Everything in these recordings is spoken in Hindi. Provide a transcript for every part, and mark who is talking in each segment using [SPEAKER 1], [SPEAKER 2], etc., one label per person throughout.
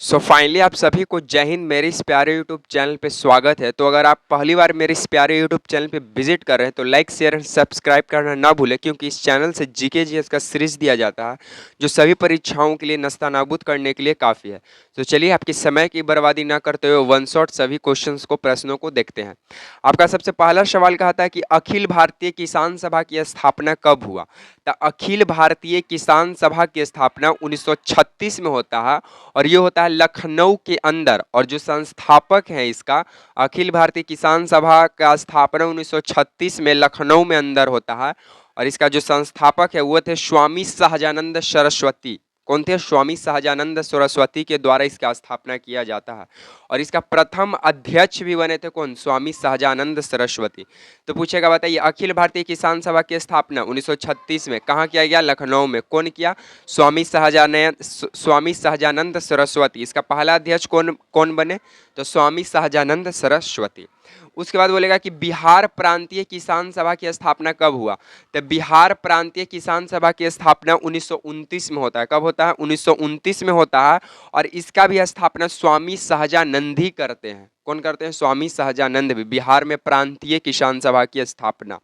[SPEAKER 1] फाइनली आप सभी को जय हिंद। मेरे इस प्यारे यूट्यूब चैनल पे स्वागत है। तो अगर आप पहली बार मेरे इस प्यारे यूट्यूब चैनल पे विजिट कर रहे हैं तो लाइक शेयर एंड सब्सक्राइब करना ना भूलें, क्योंकि इस चैनल से जीके जीएस का सीरीज दिया जाता है जो सभी परीक्षाओं के लिए नस्तानाबूद करने के लिए काफ़ी है। तो चलिए आपकी समय की बर्बादी ना करते हुए वन शॉट सभी क्वेश्चन को, प्रश्नों को देखते हैं। आपका सबसे पहला सवाल कहता है कि अखिल भारतीय किसान सभा की स्थापना कब हुआ। तो अखिल भारतीय किसान सभा की स्थापना 1936 में होता है और ये होता है लखनऊ के अंदर। और जो संस्थापक है इसका, अखिल भारतीय किसान सभा का स्थापना 1936 में लखनऊ में अंदर होता है। और इसका जो संस्थापक है वो थे स्वामी सहजानंद सरस्वती। कौन थे? स्वामी सहजानंद सरस्वती के द्वारा इसका स्थापना किया जाता है। और इसका प्रथम अध्यक्ष भी बने थे कौन? स्वामी सहजानंद सरस्वती। तो पूछेगा, बताइए अखिल भारतीय किसान सभा की स्थापना 1936 में कहाँ किया गया? लखनऊ में। कौन किया? स्वामी सहजानंद सरस्वती। इसका पहला अध्यक्ष कौन कौन बने? तो स्वामी सहजानंद सरस्वती। उसके बाद बोलेगा कि बिहार प्रांतीय किसान सभा की स्थापना कब हुआ। तो बिहार प्रांतीय किसान सभा की स्थापना 1929 में होता है। कब होता है? 1929 में होता है। और इसका भी स्थापना स्वामी सहजानंद ही करते हैं। कौन करते हैं? स्वामी सहजानंद भी। बिहार में प्रांतीय किसान सभा की स्थापना।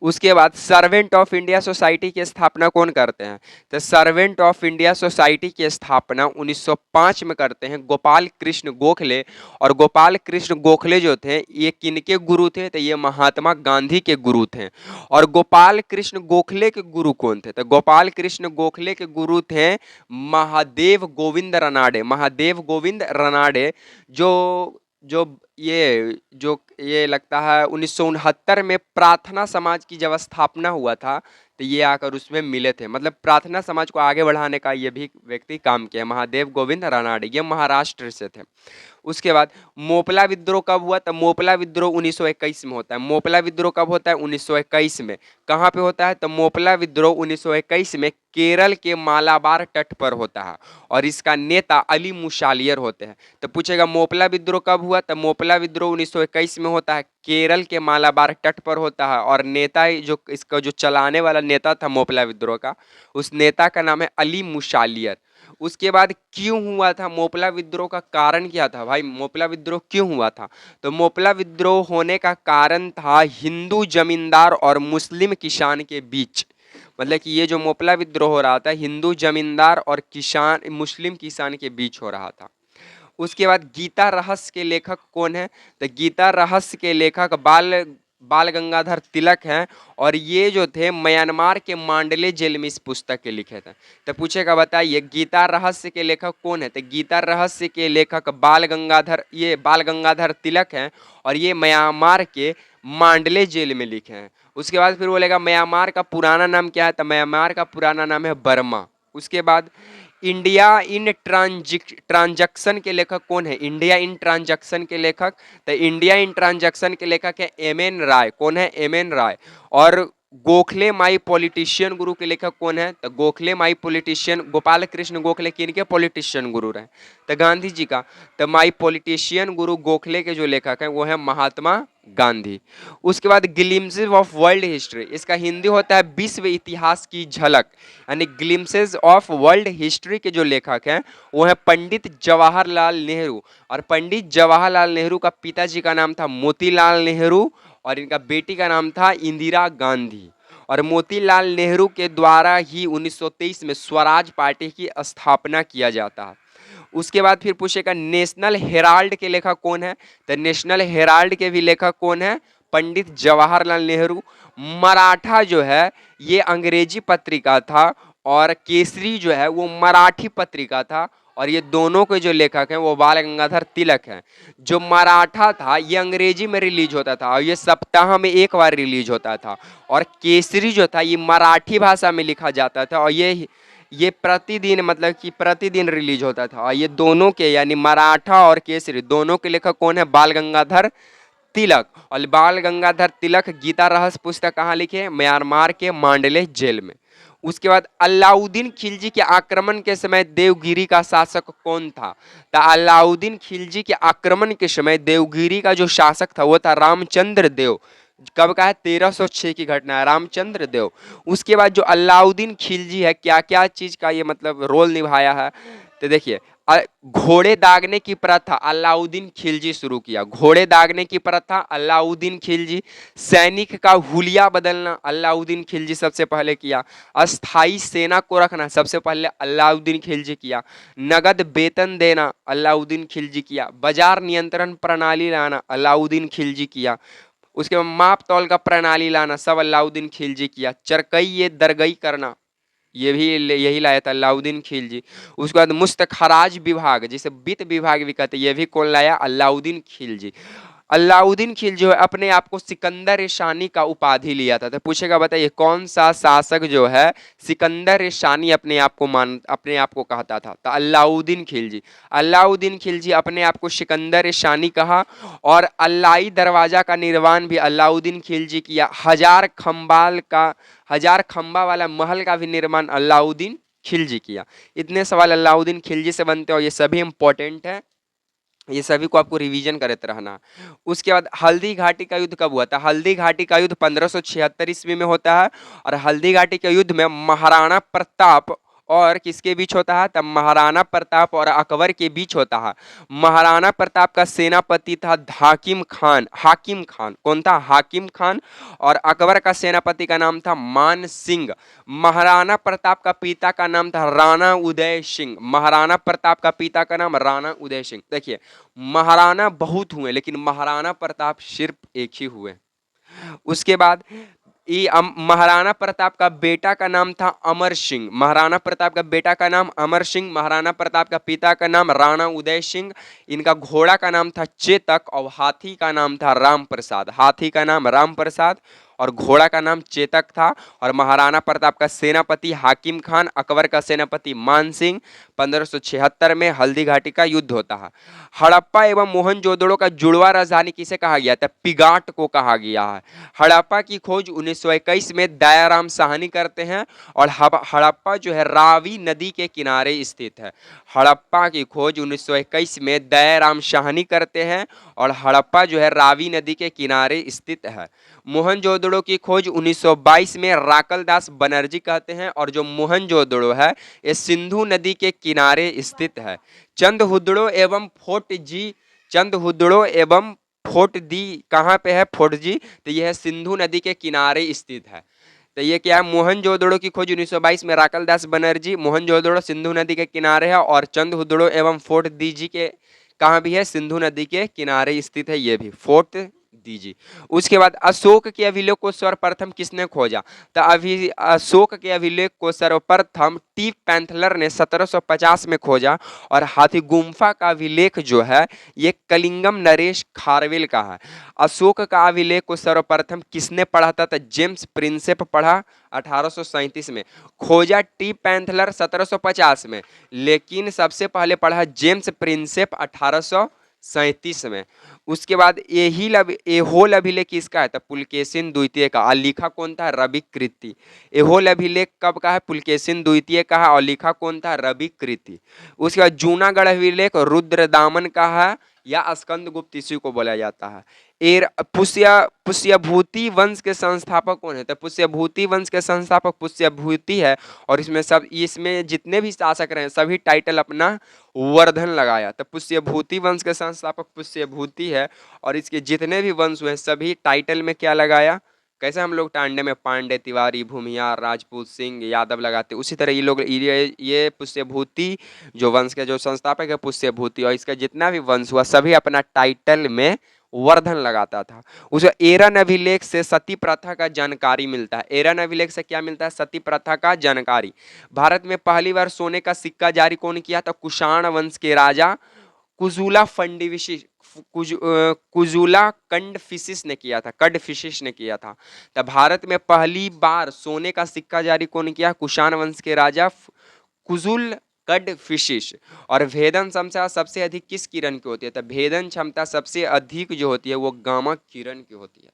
[SPEAKER 1] उसके बाद सर्वेंट ऑफ इंडिया सोसाइटी की स्थापना कौन करते हैं? तो सर्वेंट ऑफ इंडिया सोसाइटी की स्थापना 1905 में करते हैं गोपाल कृष्ण गोखले। और गोपाल कृष्ण गोखले जो थे ये किनके गुरु थे? तो ये महात्मा गांधी के गुरु थे। और गोपाल कृष्ण गोखले के गुरु कौन थे? तो गोपाल कृष्ण गोखले के गुरु थे महादेव गोविंद रनाडे। महादेव गोविंद रनाडे जो जो ये लगता है 1969 में प्रार्थना समाज की जब स्थापना हुआ था तो ये आकर उसमें मिले थे। मतलब प्रार्थना समाज को आगे बढ़ाने का ये भी व्यक्ति काम किया। महादेव गोविंद रानाडे, ये महाराष्ट्र से थे। उसके बाद मोपला विद्रोह कब हुआ? तो मोपला विद्रोह 1921 में होता है। मोपला विद्रोह कब होता है? 1921 में। कहाँ पे होता है? तो मोपला विद्रोह 1921 में केरल के मालाबार तट पर होता है। और इसका नेता अली मुशालियर होते हैं। तो पूछेगा मोपला विद्रोह कब हुआ? तो मोपला विद्रोह 1921 में होता है, केरल के मालाबार तट पर होता है। और नेता जो इसका जो चलाने वाला नेता था मोपला विद्रोह का, उस नेता का नाम है अली मुशालियर। उसके बाद क्यों हुआ था मोपला विद्रोह? का कारण क्या था भाई? मोपला विद्रोह क्यों हुआ था? तो मोपला विद्रोह होने का कारण था हिंदू जमींदार और मुस्लिम किसान के बीच। मतलब कि ये जो मोपला विद्रोह हो रहा था हिंदू जमींदार और किसान, मुस्लिम किसान के बीच हो रहा था। उसके बाद गीता रहस्य के लेखक कौन है? तो गीता रहस्य के लेखक बाल बाल गंगाधर तिलक हैं। और ये जो थे म्यांमार के मांडले जेल में इस पुस्तक के लिखे थे। तो पूछेगा, बताइए गीता रहस्य के लेखक कौन है? तो गीता रहस्य के लेखक बाल गंगाधर तिलक हैं। और ये म्यांमार के मांडले जेल में लिखे हैं। उसके बाद फिर बोलेगा म्यांमार का पुराना नाम क्या है? तो म्यांमार का पुराना नाम है बर्मा। उसके बाद इंडिया इन ट्रांजैक्शन के लेखक कौन है? इंडिया इन ट्रांजैक्शन के लेखक, तो इंडिया इन ट्रांजैक्शन के लेखक है एम.एन. राय। कौन है? एम.एन. राय। और गोखले माई पॉलिटिशियन गुरु के लेखक कौन है? तो गोखले माई पॉलिटिशियन, गोपाल कृष्ण गोखले किनके पॉलिटिशियन गुरु रहे? तो गांधी जी का। तो माई पॉलिटिशियन गुरु गोखले के जो लेखक हैं वो है महात्मा गांधी। उसके बाद ग्लिम्सेस ऑफ वर्ल्ड हिस्ट्री, इसका हिंदी होता है विश्व इतिहास की झलक। यानी ग्लिम्सेस ऑफ वर्ल्ड हिस्ट्री के जो लेखक हैं वो है पंडित जवाहरलाल नेहरू। और पंडित जवाहरलाल नेहरू का पिताजी का नाम था मोतीलाल नेहरू और इनका बेटी का नाम था इंदिरा गांधी। और मोतीलाल नेहरू के द्वारा ही 1923 में स्वराज पार्टी की स्थापना किया जाता है। उसके बाद फिर पूछेगा नेशनल हेराल्ड के लेखक कौन है? तो नेशनल हेराल्ड के भी लेखक कौन है? पंडित जवाहरलाल नेहरू। मराठा जो है ये अंग्रेजी पत्रिका था और केसरी जो है वो मराठी पत्रिका था। और ये दोनों के जो लेखक हैं वो बाल गंगाधर तिलक हैं। जो मराठा था ये अंग्रेजी में रिलीज होता था और ये सप्ताह में एक बार रिलीज होता था। और केसरी जो था ये मराठी भाषा में लिखा जाता था और ये प्रतिदिन, मतलब कि प्रतिदिन रिलीज होता था। और ये दोनों के यानी मराठा और केसरी दोनों के लेखक कौन है? बाल गंगाधर तिलक। और बाल गंगाधर तिलक गीता रहस्य पुस्तक कहाँ लिखे? म्यांमार के मांडले जेल में। उसके बाद अलाउद्दीन खिलजी के आक्रमण के समय देवगिरी का शासक कौन था? तो अलाउद्दीन खिलजी के आक्रमण के समय देवगिरी का जो शासक था वो था रामचंद्र देव। कब का है? 1306 की घटना है, रामचंद्र देव। उसके बाद जो अलाउद्दीन खिलजी है क्या क्या चीज का ये मतलब रोल निभाया है? तो देखिए घोड़े दागने की प्रथा अलाउद्दीन खिलजी शुरू किया। घोड़े दागने की प्रथा अलाउद्दीन खिलजी। सैनिक का हुलिया बदलना अलाउद्दीन खिलजी सबसे पहले किया। अस्थाई सेना को रखना सबसे पहले अलाउद्दीन खिलजी किया। नगद वेतन देना अलाउद्दीन खिलजी किया। बाजार नियंत्रण प्रणाली लाना अलाउद्दीन खिलजी किया। उसके बाद माप तौल का प्रणाली लाना सब अलाउद्दीन खिलजी किया। चरकई ये दरगई करना ये भी यही लाया था अलाउद्दीन खिलजी। उसके बाद मुस्तखराज विभाग जिसे वित्त विभाग भी कहते हैं ये भी कौन लाया? अलाउद्दीन खिलजी। अलाउद्दीन खिलजी जो है अपने आप को सिकंदर शानी का उपाधि लिया था। तो पूछेगा बताइए कौन सा शासक जो है सिकंदर शानी अपने आप को कहता था? तो अलाउद्दीन खिलजी। अलाउद्दीन खिलजी अपने आप को सिकंदर शानी कहा। और अल्लाई दरवाजा का निर्माण भी अलाउद्दीन खिलजी किया। हजार खंबा वाला महल का भी निर्माण अलाउद्दीन खिलजी किया। इतने सवाल अलाउद्दीन खिलजी से बनते हैं और ये सभी इंपॉर्टेंट है, ये सभी को आपको रिवीजन करते रहना। उसके बाद हल्दी घाटी का युद्ध कब हुआ था? हल्दी घाटी का युद्ध 1576 ईस्वी में होता है। और हल्दी घाटी के युद्ध में महाराणा प्रताप और किसके बीच होता है? तब महाराणा प्रताप और अकबर के बीच होता है। महाराणा प्रताप का सेनापति था हाकिम खान। कौन था? हाकिम खान। और अकबर का सेनापति का नाम था मान सिंह। महाराणा प्रताप का पिता का नाम था राणा उदय सिंह। महाराणा प्रताप का पिता का नाम राणा उदय सिंह। देखिए महाराणा बहुत हुए लेकिन महाराणा प्रताप सिर्फ एक ही हुए। उसके बाद महाराणा प्रताप का बेटा का नाम था अमर सिंह। महाराणा प्रताप का बेटा का नाम अमर सिंह। महाराणा प्रताप का पिता का नाम राणा उदय सिंह। इनका घोड़ा का नाम था चेतक और हाथी का नाम था राम प्रसाद। हाथी का नाम राम प्रसाद और घोड़ा का नाम चेतक था। और महाराणा प्रताप का सेनापति हाकिम खान, अकबर का सेनापति मान सिंह। 1576 में हल्दी घाटी का युद्ध होता है। हड़प्पा एवं मोहनजोदड़ो का जुड़वा राजधानी किसे कहा गया था? पिगाट को कहा गया है। हड़प्पा की खोज 1921 में दयाराम साहनी करते हैं। और हड़प्पा जो है रावी नदी के किनारे स्थित है। हड़प्पा की खोज 1921 में दयाराम साहनी करते हैं और हड़प्पा जो है रावी नदी के किनारे स्थित है। मोहनजोदड़ो की खोज 1922 में राकलदास बनर्जी कहते हैं। और जो मोहनजोदड़ो है ये सिंधु नदी के किनारे स्थित है। चंदहुदड़ो एवं फोर्ट दी कहाँ पे है? फोर्ट जी तो यह सिंधु नदी के किनारे स्थित है। तो ये क्या है? मोहनजोदड़ो की खोज 1922 में राकलदास बनर्जी। मोहनजोदड़ो सिंधु नदी के किनारे है। और चंदहुदड़ो एवं फोर्ट दी जी के कहाँ भी है? सिंधु नदी के किनारे स्थित है ये भी फोर्ट दीजिए। उसके बाद अशोक के अभिलेख को सर्वप्रथम किसने खोजा? तो अभी अशोक के अभिलेख को सर्वप्रथम टी पैंथलर ने 1750 में खोजा। और हाथी गुम्फा का अभिलेख जो है ये कलिंगम नरेश खारवेल का है। अशोक का अभिलेख को सर्वप्रथम किसने पढ़ा था? तो जेम्स प्रिंसेप पढ़ा 1837 में। खोजा टी पैंथलर 1750 में लेकिन सबसे पहले पढ़ा जेम्स प्रिंसेप 1837 में। उसके बाद एहोल अभिलेख किसका है? तो पुलकेशिन द्वितीय का। और लिखा कौन था? रवि कृति। एहोल अभिलेख कब का है? पुलकेशिन द्वितीय का है। और लिखा कौन था? रवि कृति। उसके बाद जूनागढ़ अभिलेख रुद्रदामन का है या स्कंदगुप्त इसी को बोला जाता है। पुष्यभूति वंश के संस्थापक कौन है? तो पुष्यभूति वंश के संस्थापक पुष्यभूति है। और इसमें जितने भी शासक रहे सभी टाइटल अपना वर्धन लगाया। तो पुष्यभूति वंश के संस्थापक पुष्यभूति है। और इसके जितने भी वंश हुए सभी टाइटल में क्या लगाया? कैसे हम लोग टांडे में पांडे, तिवारी, भूमियार, राजपूत, सिंह, यादव लगाते, उसी तरह ये लोग ये पुष्यभूति जो वंश के जो संस्थापक है पुष्यभूति और इसका जितना भी वंश हुआ सभी अपना टाइटल में वर्धन लगाता था। उसे एरन अभिलेख से सती प्रथा का जानकारी मिलता है। एरन अभिलेख से क्या मिलता है? सती प्रथा का जानकारी। भारत में पहली बार सोने का सिक्का जारी कौन किया था? कुषाण वंश के राजा कुजुला कुजुला कंडफिशिस ने किया था। कडफिशिस ने किया था। तब भारत में पहली बार सोने का सिक्का जारी कौन किया? कुषाण वंश के राजा कुजुल कडफिशिस। और भेदन क्षमता सबसे अधिक किस किरण की होती है? तो भेदन क्षमता सबसे अधिक जो होती है वो गामा किरण की होती है।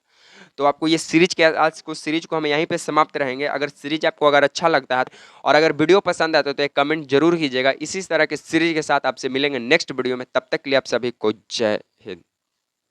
[SPEAKER 1] तो आपको ये सीरीज के आज को सीरीज को हम यहीं पे समाप्त रहेंगे। अगर सीरीज आपको अगर अच्छा लगता है और अगर वीडियो पसंद आता है तो एक कमेंट जरूर कीजिएगा। इसी तरह के सीरीज के साथ आपसे मिलेंगे नेक्स्ट वीडियो में। तब तक के लिए आप सभी को जय हिंद।